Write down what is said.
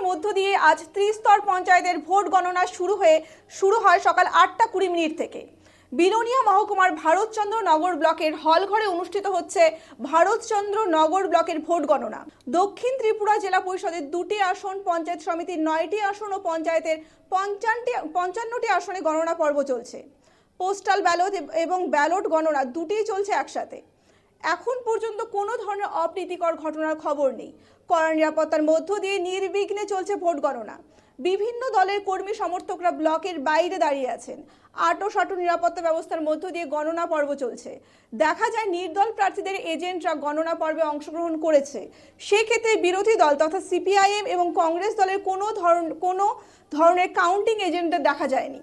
মধ্য দিয়ে আজ ত্রিস্তর পঞ্চায়েতের ভোট গণনা শুরু হয় সকাল 8:20 থেকে। বিলোনিয়া মহকুমার ভারতচন্দ্র নগর ব্লকের হলঘরে অনুষ্ঠিত হচ্ছে ভারতচন্দ্র নগর ব্লকের ভোট গণনা। দক্ষিণ ত্রিপুরা জেলা পরিষদের 2টি আসন, পঞ্চায়েত সমিতির 9টি আসন ও পঞ্চায়েতের 55টি আসনে গণনা পর্ব চলছে। পোস্টাল ব্যালট এবং ব্যালট গণনা দুটিই চলছে একসাথে। এখন পর্যন্ত কোনো ধরনের অপ্রীতিকর ঘটনার খবর নেই। কড়া নিরাপত্তার মধ্য দিয়ে নির্বিঘ্নে চলছে ভোট গণনা। বিভিন্ন দলের কর্মী সমর্থকরা ব্লকের বাইরে দাঁড়িয়ে আছেন। আঁটো নিরাপত্তা ব্যবস্থার মধ্য দিয়ে গণনা পর্ব চলছে। দেখা যায় নির্দল প্রার্থীদের এজেন্টরা গণনা পর্বে অংশগ্রহণ করেছে। সেক্ষেত্রে বিরোধী দল তথা সিপিআইএম এবং কংগ্রেস দলের কোনো ধরনের কাউন্টিং এজেন্টদের দেখা যায়নি।